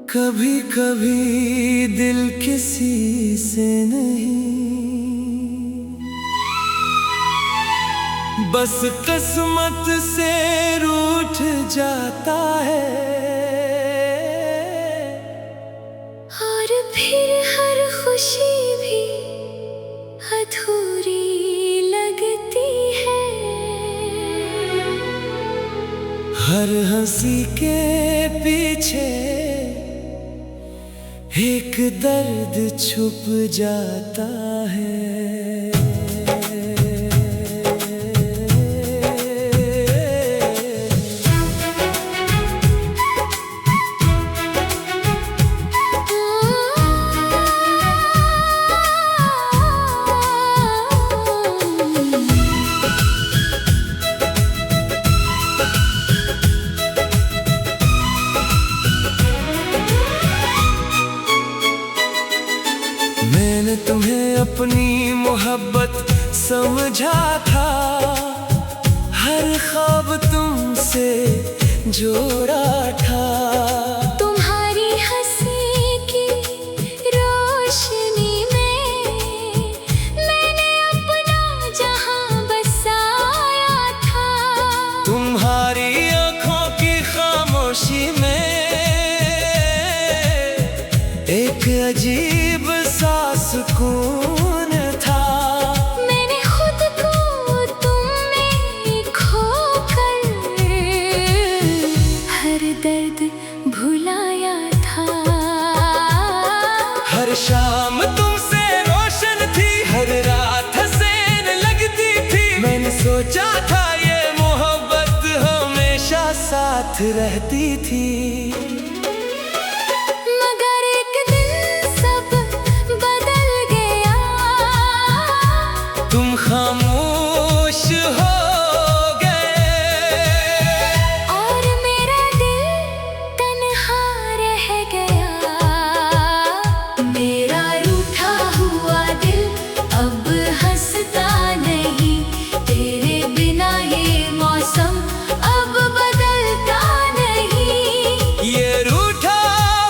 कभी कभी दिल किसी से नहीं, बस किस्मत से रूठ जाता है। और फिर हर खुशी भी अधूरी लगती है। हर हंसी के पीछे एक दर्द छुप जाता है। मैंने तुम्हें अपनी मोहब्बत समझा था, हर ख्वाब तुमसे जोड़ा था। तुम्हारी हंसी की रोशनी में मैंने अपना जहां बसाया था। तुम्हारी आंखों की खामोशी में एक अजीब सा सुकून था। मैंने खुद को तुम में खोकर हर दर्द भुलाया था। हर शाम तुमसे रोशन थी, हर रात हसीन लगती थी। मैंने सोचा था ये मोहब्बत हमेशा साथ रहती थी। तुम खामोश हो गए और मेरा दिल तन्हा रह गया। मेरा रूठा हुआ दिल अब हंसता नहीं, तेरे बिना ये मौसम अब बदलता नहीं। ये रूठा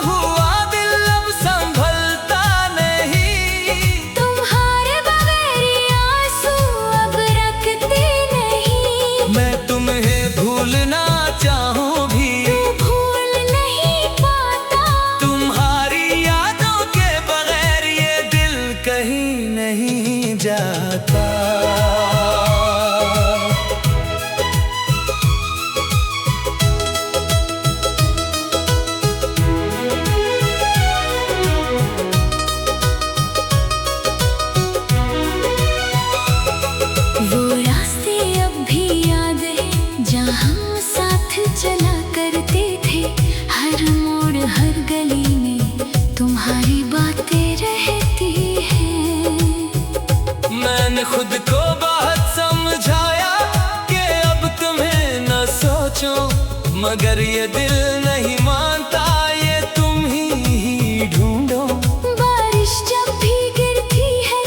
हुआ दिल अब संभलता नहीं। तुम्हारे मैं तुम्हें भूलना चाहूं भी भूल नहीं पाता। तुम्हारी यादों के बगैर ये दिल कहीं नहीं जाता। वो रास्ते अब भी याद है जहाँ साथ चला करते थे। हर मोड़ हर गली में तुम्हारी बातें रहती हैं। मैंने खुद को बहुत समझाया कि अब तुम्हें न सोचो, मगर ये दिल नहीं मानता, ये तुम ही ढूंढो। बारिश जब भी गिरती है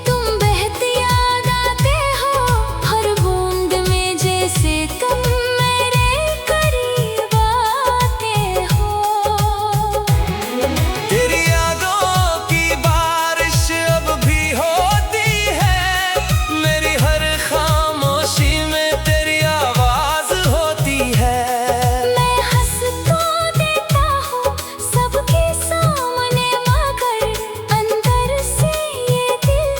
तुम बहते याद आते हो। हर बूंद में जैसे तुम मेरे करीब आते हो। तेरी यादों की बारिश अब भी होती है, मेरी हर खामोशी में तेरी आवाज होती है। मैं हंस तो देता हूँ सबके सामने, मगर अंदर से ये दिल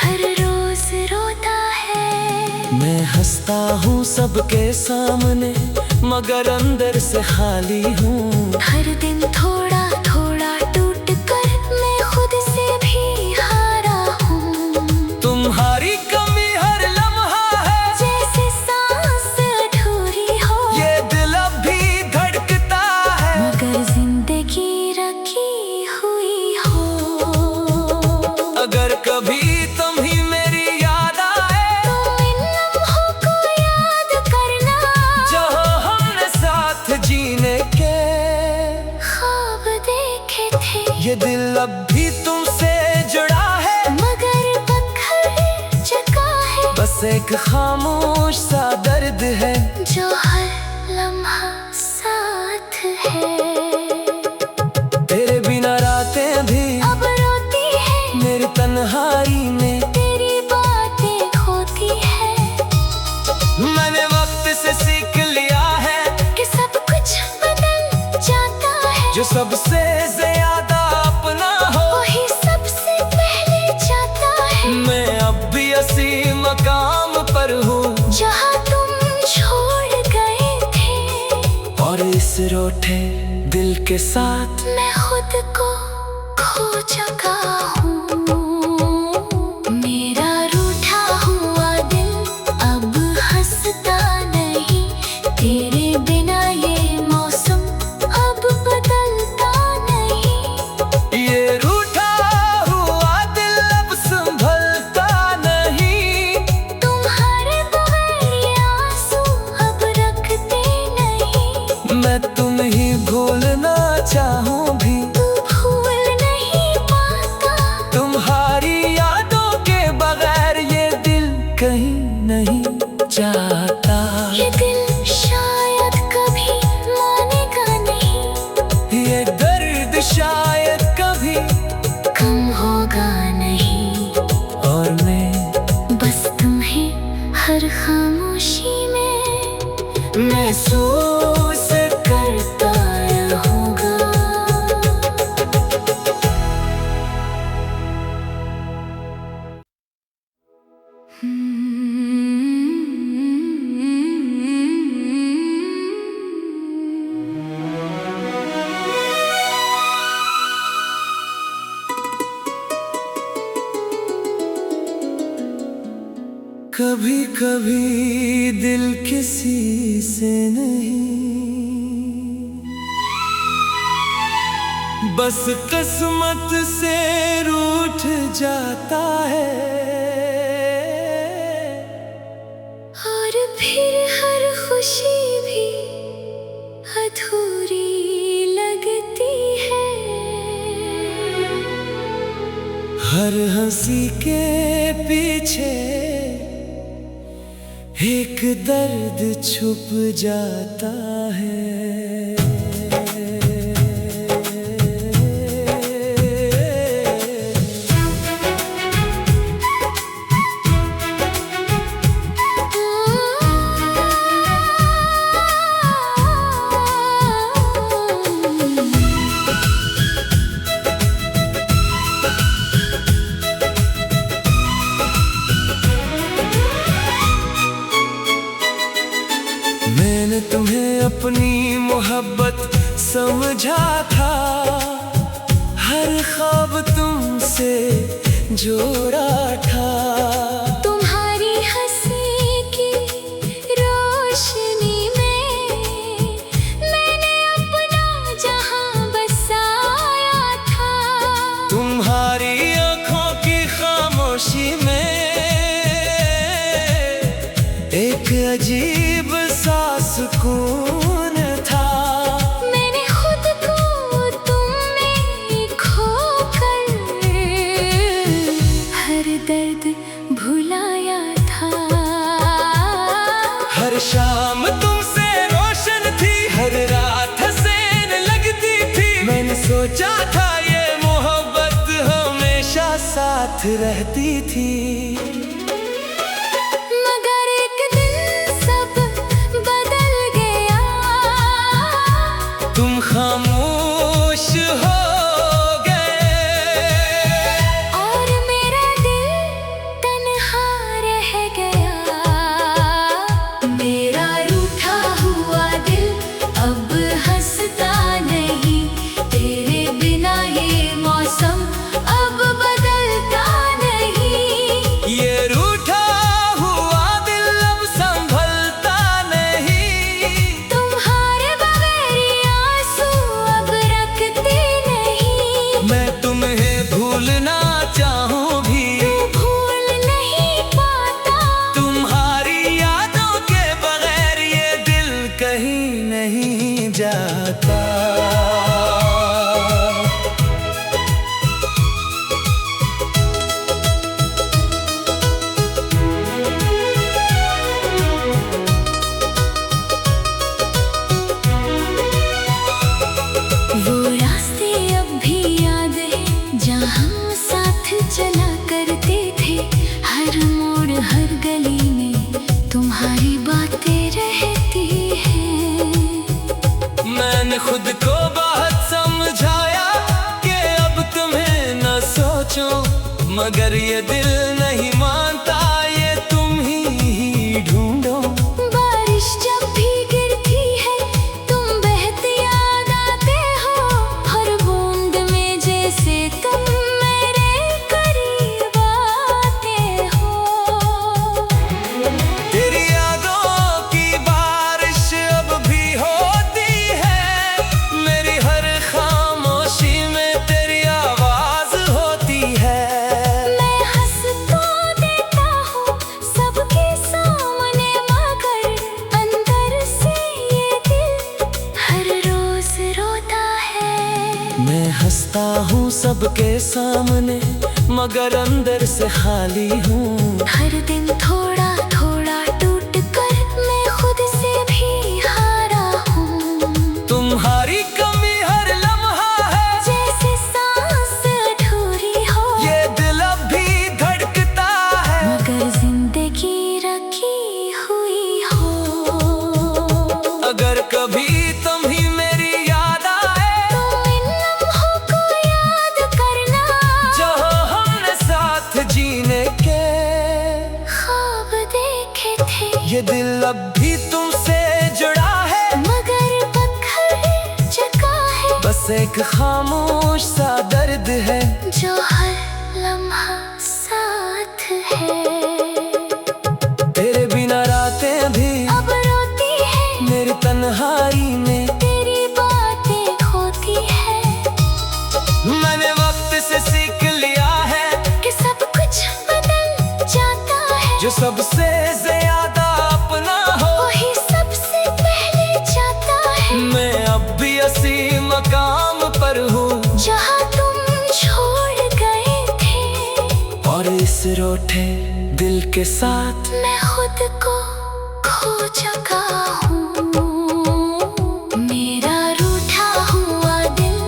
हर रोज रोता है। मैं हंसता हूँ सबके सामने, मगर अंदर से खाली हूँ। हर दिन थोड़ा थोड़ा टूट कर मैं खुद से भी हारा हूँ। तुम्हारी कमी हर लम्हा है जैसे सांस अधूरी हो। ये दिल अब भी धड़कता है, मगर जिंदगी रखी हुई हो। अगर कभी तुम्हें मेरी याद आए तो इन लम्हों को याद करना, जो हमने साथ जीने के ये दिल अब भी तुमसे जुड़ा है, मगर पत्थर चका है। बस एक खामोश सा दर्द है जो हर लम्हा साथ है। तेरे बिना रातें भी अब रोती है, मेरी तन्हाई में तेरी बातें खोती है। मैंने वक्त से सीख लिया है कि सब कुछ बदल जाता है। जो सबसे ज्यादा अपना हो वही सबसे पहले जाता है। मैं अब भी उसी मकाम पर हूँ जहाँ तुम छोड़ गए थे, और इस रोठे दिल के साथ मैं खुद को खो चुका हूँ। मेरा रूठा हुआ दिल अब हंसता नहीं, तेरे बिना ये मौसम अब बदलता नहीं। ये रूठा हुआ दिल अब संभलता नहीं, तुम्हारे बगैर ये आंसू अब रखते नहीं। मैं तुम ही भूलना चाहूँ भी तू भूल नहीं पाता, तुम्हारी यादों के बगैर ये दिल कहीं नहीं जाता। ये दिल शायद कभी मानेगा नहीं, ये दर्द शायद कभी कम होगा नहीं। और मैं बस तुम्हें हर खामोशी में महसूस करता रहूंगा। कभी कभी दिल किसी से नहीं, बस किस्मत से रूठ जाता है। और फिर हर खुशी भी अधूरी लगती है। हर हंसी के पीछे एक दर्द छुप जाता है। मैंने तुम्हें अपनी मोहब्बत समझा था, हर ख्वाब तुमसे जोड़ा था। तुम्हारी हंसी की रोशनी में मैंने अपना जहां बसाया था। तुम्हारी आँखों की खामोशी में एक अजीब सा सुकून था। मैंने खुद को तुम में खोकर हर दर्द भुलाया था। हर शाम तुमसे रोशन थी, हर रात हसीन लगती थी। मैंने सोचा था ये मोहब्बत हमेशा साथ रहती थी। मगर एक दिन सब बदल गया, तुम खामोश हो गए और मेरा दिल तन्हा रह गया। मेरा रूठा हुआ दिल अब हंसता नहीं, तेरे बिना ये मौसम अब बदलता नहीं। ये रूठा हुआ दिल अब संभलता नहीं, तुम्हारे बगैर ये आंसू अब रखते नहीं। मैं तुम्हें भूलना चाहूँ भी तू भूल नहीं पाता, तुम्हारी यादों के बगैर ये दिल कहीं नहीं जाता। मैंने खुद को बहुत समझाया कि अब तुम्हें न सोचो, मगर ये दिल नहीं मानता, ये तुम ही ढूंढो। बारिश जब भी गिरती है तुम बहते याद आते हो, हर बूंद में जैसे तुम मेरे करीब आते हो। तेरी यादों की बारिश अब भी होती है, मेरी हर खामोशी में तेरी आवाज होती है। मैं हंस तो देता हूँ सबके सामने, मगर अंदर से ये दिल हर रोज रोता है। मैं हंसता हूँ सबके सामने, मगर अंदर से खाली हूँ। हर दिन थोड़ा थोड़ा टूट कर मैं खुद से भी हारा हूँ। तुम्हारी कमी हर लम्हा है, जैसे सांस अधूरी हो, ये दिल अब भी धड़कता है। मगर जिंदगी रखी हुई हो। अगर कभी तुम्हें मेरी याद आए, तुम इन लम्हों को याद करना, जहाँ हमने साथ जीने के ख्वाब देखे थे। ये दिल अब भी तुमसे जुड़ा है, मगर पत्थर जगा है, बस एक खामोश सा दर्द है जो हर लम्हा साथ है। तेरे बिना रातें भी अब रोती है मेरी तन्हाई में। तेरी बातें खोती है, मैंने वक्त से सीख लिया है कि सब कुछ बदल जाता है। जो सबसे ज्यादा अपना हो, वही सबसे पहले जाता है। मैं अब भी उसी मकाम पर हूँ जहाँ तुम छोड़ गए थे, और इस रोटे दिल के साथ मैं खुद को खो चुका हूँ। मेरा रूठा हुआ दिल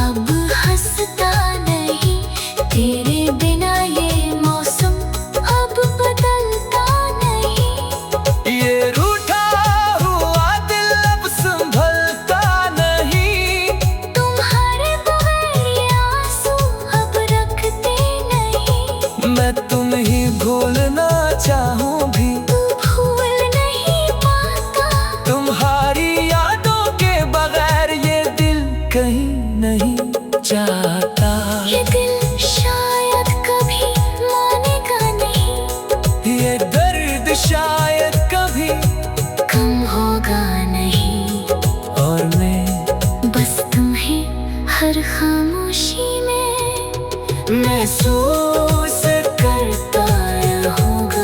अब हंसता नहीं, तेरे बिना ये मौसम अब बदलता नहीं। ये रूठा हुआ दिल अब संभलता नहीं। तुम्हारे बगैर ये आंसू अब रखते नहीं। मैं तुम ही भूलना चाहूँ भी, तू भूल नहीं पाता, तुम्हारी यादों के बगैर ये दिल कहीं नहीं जाता। ये दिल शायद कभी मानेगा नहीं, ये दर्द शायद कभी कम होगा नहीं। और मैं बस तुम्हें हर खामोशी में महसूस करता रहूंगा।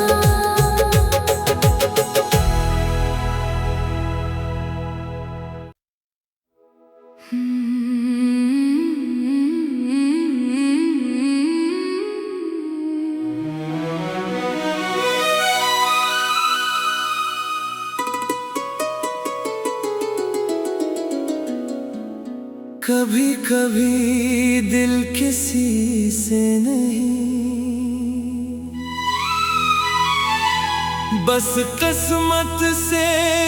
कभी कभी दिल किसी से नहीं, बस किस्मत से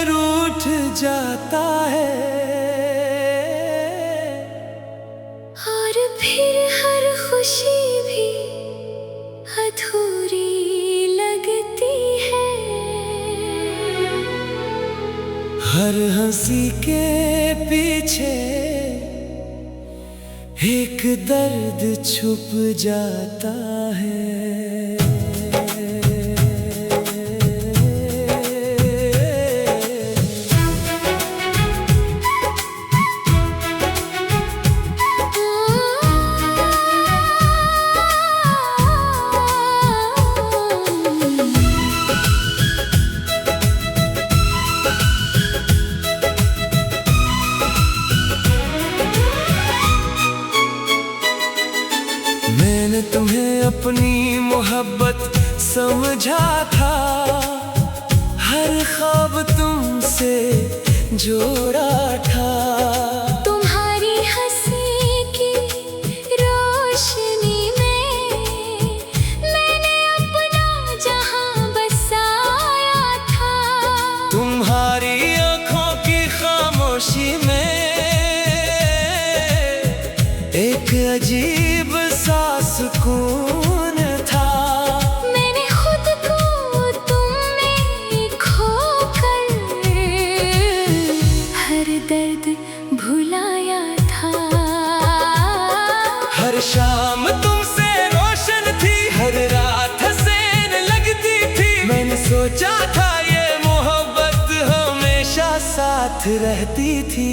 रूठ जाता है। और फिर हर खुशी भी अधूरी लगती है। हर हंसी के पीछे एक दर्द छुप जाता है। मैंने तुम्हें अपनी मोहब्बत समझा था, हर ख्वाब तुमसे जोड़ा था। तुम्हारी हंसी की रोशनी में मैंने अपना जहां बसाया था। तुम्हारी आंखों की खामोशी में अजीब सा सुकून था। मैंने खुद को तुम में खोकर हर दर्द भुलाया था। हर शाम तुमसे रोशन थी, हर रात हसीन लगती थी। मैंने सोचा था ये मोहब्बत हमेशा साथ रहती थी।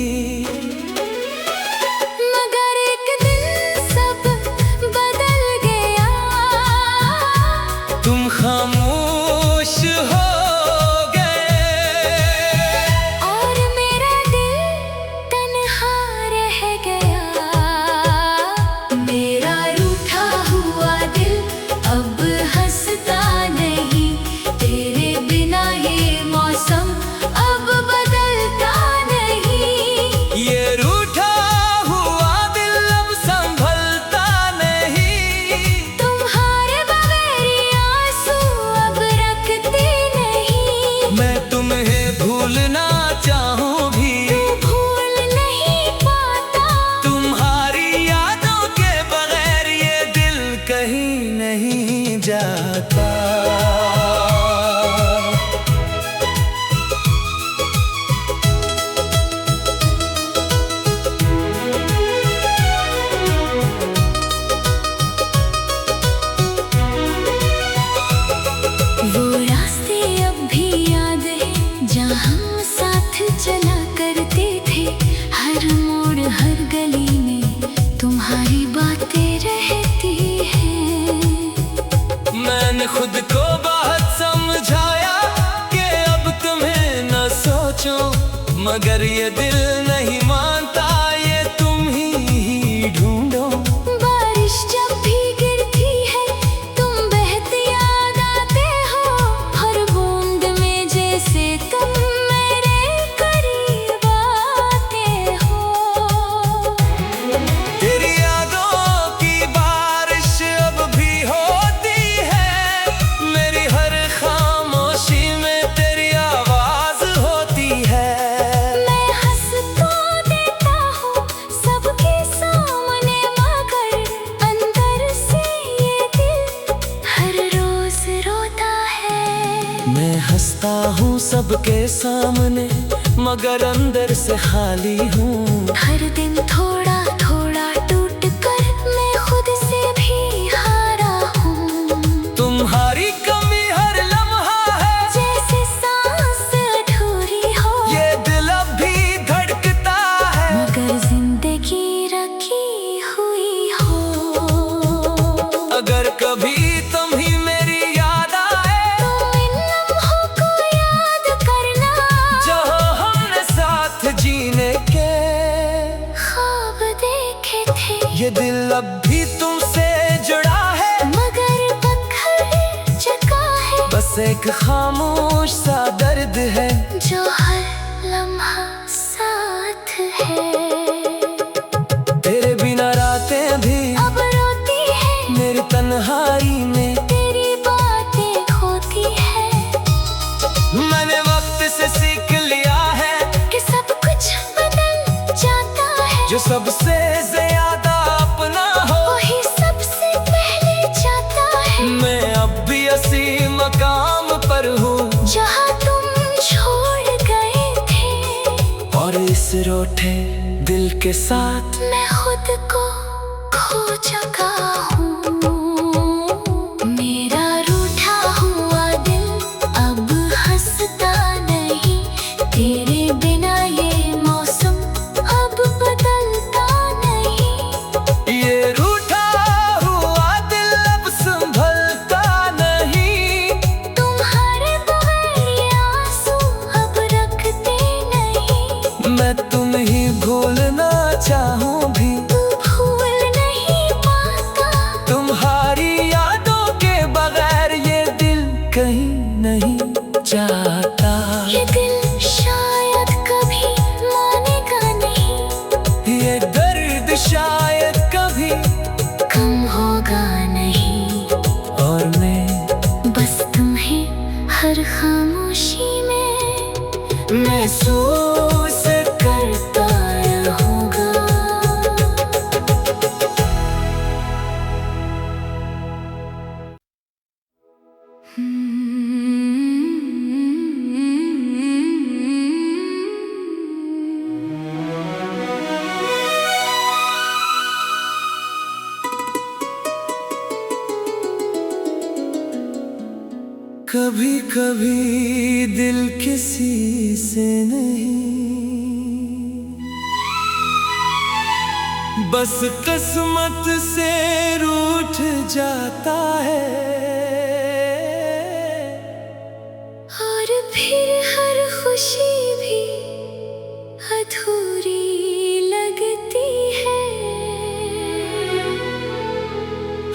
मगर एक दिन सब बदल गया, तुम खामोश हो गए और मेरा दिल तन्हा रह गया। मेरा रूठा हुआ दिल अब हंसता नहीं, तेरे बिना ये मौसम अब बदलता नहीं। ये रूठा हुआ दिल अब संभलता नहीं। तुम्हारे बगैर ये आंसू अब रखते नहीं। मैं तुम्हें भूलना चाहूँ भी, तू भूल नहीं पाता। तुम्हारी यादों के बगैर ये दिल कहीं नहीं जाता। वो रास्ते अब भी याद है जहाँ हम साथ चला करते थे। हर मोड़ हर गली में तुम्हारी बातें रहती हैं। मैंने खुद को बहुत समझाया कि अब तुम्हें न सोचूं, मगर ये दिल नहीं मानता, ये तुम ही ढूंढो। बारिश जब भी गिरती है तुम बहते याद आते हो। हर बूंद में जैसे तुम मेरे करीब आते हो। तेरी यादों की बारिश अब भी होती है, मेरी हर खामोशी में तेरी आवाज होती है। मैं हंस तो देता हूँ सबके सामने, मगर अंदर से ये दिल हर रोज रोता है। मैं हंसता हूँ सबके सामने, मगर अंदर से खाली हूँ। हर दिन थोड़ा थोड़ा टूट कर मैं खुद से भी हारा हूँ। तुम्हारी कमी हर लम्हा है, जैसे सांस अधूरी हो। ये दिल अब भी धड़कता है, मगर जिंदगी रखी हुई हो। अगर कभी तुम्हें मेरी याद आए, तुम इन लम्हों को याद करना, जहाँ हमने साथ जीने के ख्वाब देखे थे। ये दिल अब भी तुमसे जुड़ा है, मगर बखर चुका है। बस एक खामोश सा दर्द है जो हर लम्हा साथ है। तेरे बिना रातें भी अब रोती है मेरी तन्हाई में। तेरी बातें खोती है। मैंने वक्त से सीख लिया है कि सब कुछ बदल जाता है। जो सबसे ज्यादा अपना हो, वही सबसे पहले जाता है। मैं अब भी इसी मकाम पर हूँ जहाँ तुम छोड़ गए थे, और इस रोठे दिल के साथ मैं खुद को खो चुका हूँ। मेरा रूठा हुआ दिल अब हंसता नहीं, तेरे बिना ये मौसम अब बदलता नहीं। ये रूठा हुआ दिल अब संभलता नहीं। तुम्हारे बगैर ये आंसू अब रखते नहीं। मैं तुम्हें भूलना चाहूँ भी, तू भूल नहीं पाता। तुम्हारी यादों के बगैर ये दिल कहीं नहीं जाता। ये दिल शायद कभी मानेगा नहीं, ये दर्द शायद कभी कम होगा नहीं। और मैं बस तुम्हें हर खामोशी में महसूस करता रहूँगा। कभी कभी दिल किसी से नहीं, बस किस्मत से रूठ जाता है। और फिर हर खुशी भी अधूरी लगती है।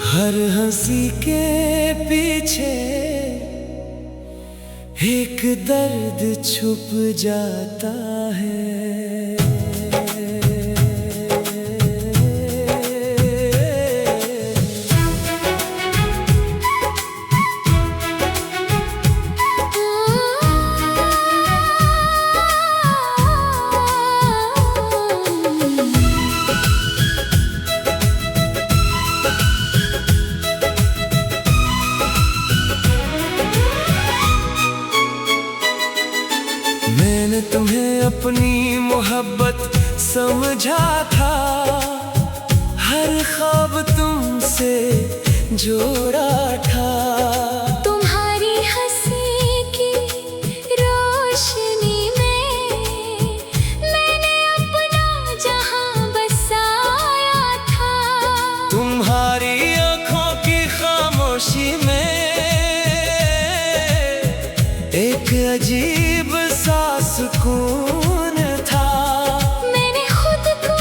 हर हंसी के पीछे एक दर्द छुप जाता है। मैंने तुम्हें अपनी मोहब्बत समझा था, हर ख्वाब तुमसे जोड़ा था। तुम्हारी हंसी की रोशनी में मैंने अपना जहां बसाया था। तुम्हारी आँखों की खामोशी में एक अजीब सा सुकून था। मैंने खुद को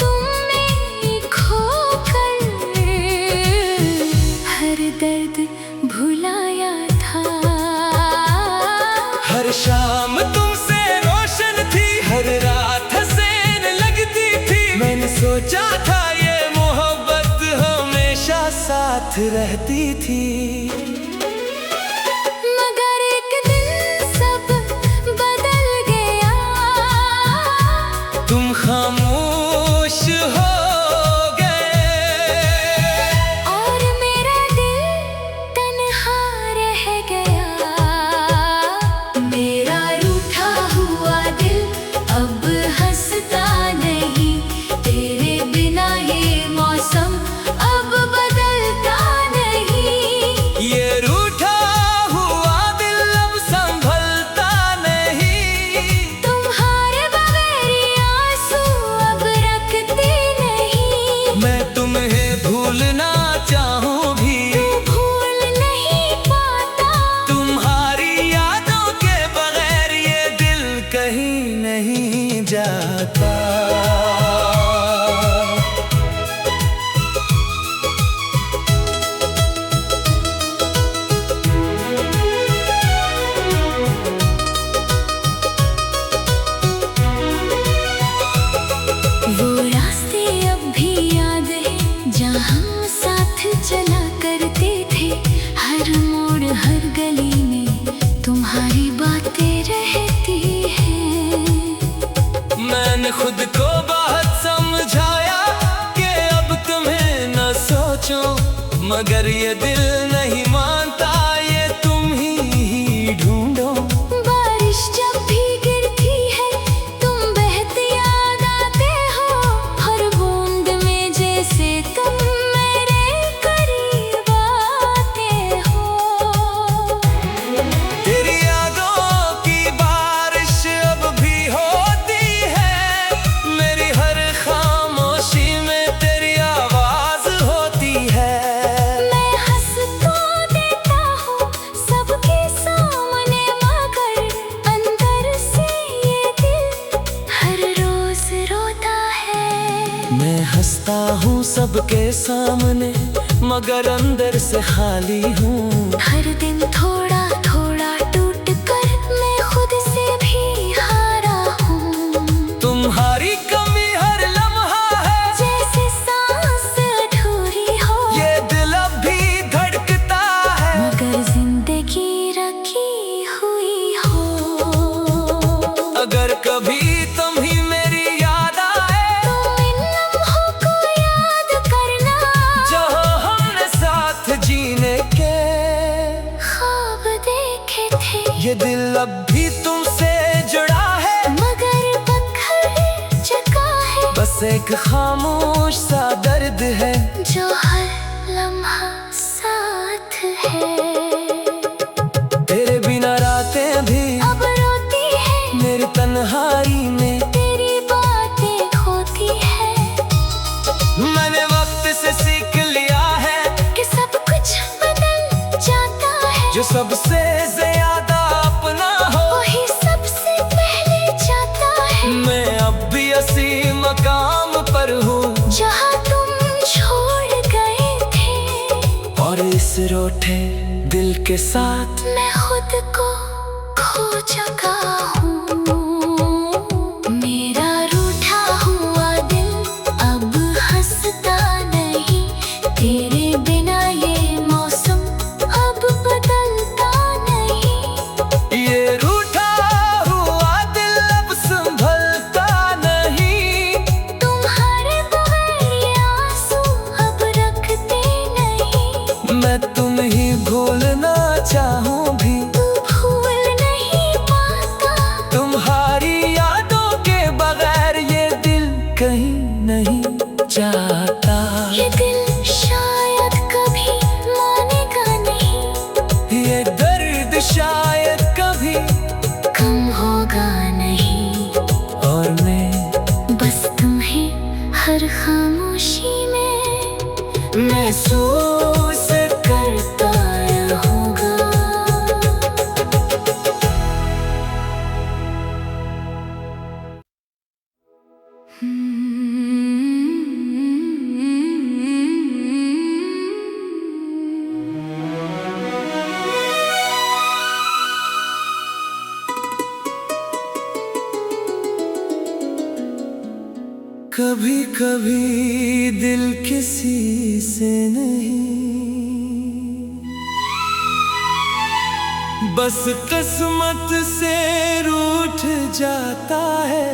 तुम में खोकर हर दर्द भुलाया था। हर शाम तुमसे रोशन थी, हर रात हसीन लगती थी। मैंने सोचा था ये मोहब्बत हमेशा साथ रहती थी। तुम खामोश हो गए और मेरा दिल तन्हा रह गया। मेरा रूठा हुआ दिल अब हंसता नहीं, तेरे बिना ये मौसम अब बदलता नहीं। ये रूठा हुआ दिल अब संभलता नहीं। तुम्हारे बगैर आंसू अब रखते नहीं। मैं तुम्हें भूलना चाहूँ भी भूल नहीं पाता। तुम्हारी यादों के बगैर ये दिल कहीं नहीं जाता। वो रास्ते अब भी याद है जहाँ हम साथ चला करते थे। हर मोड़ हर गली में तुम्हारी बातें रहती हैं। मैंने खुद को बहुत समझाया कि अब तुम्हें न सोचो, मगर ये दिल नहीं मानता, ये तुम ही ढूंढो। बारिश जब भी गिरती है तुम बहते याद आते हो। हर बूंद में जैसे तुम मेरे करीब आते हो। तेरी यादों की बारिश अब भी होती है, मेरी हर खामोशी में तेरी आवाज होती है। मैं हंस तो देता हूँ सबके सामने, मगर अंदर से ये दिल हर रोज रोता है। मैं हंसता हूँ सबके सामने, मगर अंदर से खाली हूँ। हर दिन थोड़ा थोड़ा टूट कर मैं खुद से भी हारा हूँ। तुम्हारी कमी हर लम्हा है, जैसे सांस अधूरी हो। ये दिल अब भी धड़कता है, मगर जिंदगी रखी हुई हो। अगर कभी तुम्हें मेरी याद आए तुम इन लम्हों को याद करना, जो हमने साथ जीने के ख्वाब देखे थे। ये दिल अब भी तुमसे जुड़ा है, मगर पत्थर चका है। बस एक खामोश सा दर्द है जो हर लम्हा साथ है। सबसे ज्यादा अपना हो वही सबसे पहले जाता है। मैं अब भी उसी मकाम पर हूँ जहाँ तुम छोड़ गए थे, और इस रूठे दिल के साथ मैं खुद को खो चुका हूँ। मेरा रूठा हुआ दिल अब हंसता नहीं, तेरे बिना ये मौसम अब बदलता नहीं। ये रूठा हुआ दिल अब संभलता नहीं, तुम्हारे बगैर ये आंसू अब रखते नहीं। मैं तुम ही भूलना चाहूँ भी तू भूल नहीं पाता, तुम्हारी यादों के बगैर ये दिल कहीं नहीं जाता। ये दिल शायद कभी मानेगा नहीं, ये दर्द शायद कभी कम होगा नहीं। और मैं बस तुम्हें हर खामोशी में महसूस करता रहूंगा। कभी कभी दिल किसी से नहीं, बस किस्मत से रूठ जाता है।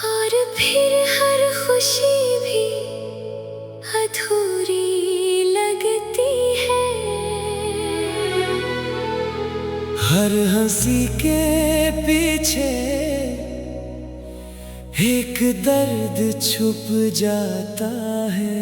और फिर हर खुशी भी अधूरी लगती है। हर हंसी के पीछे एक दर्द छुप जाता है।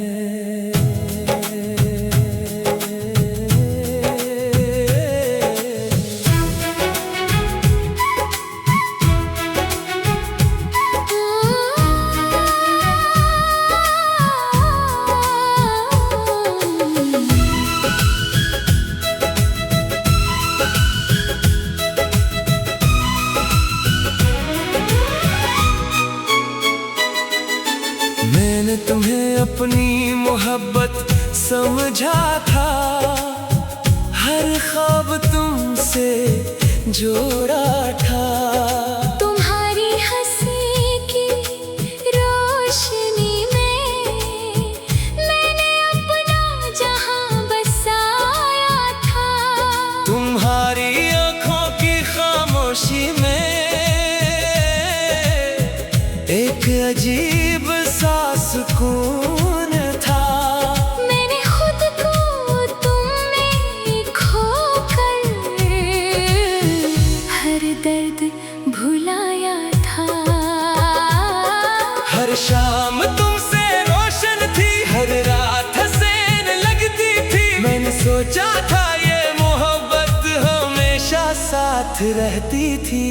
मैंने तुम्हें अपनी मोहब्बत समझा था, हर ख्वाब तुमसे जोड़ा था। तुम्हारी हंसी की रोशनी में मैंने अपना जहां बसाया था। तुम्हारी आँखों की खामोशी में एक अजीब सा सुकून था। मैंने खुद को तुम में खोकर हर दर्द भुलाया था। हर शाम तुमसे रोशन थी, हर रात हसीन लगती थी। मैंने सोचा था ये मोहब्बत हमेशा साथ रहती थी।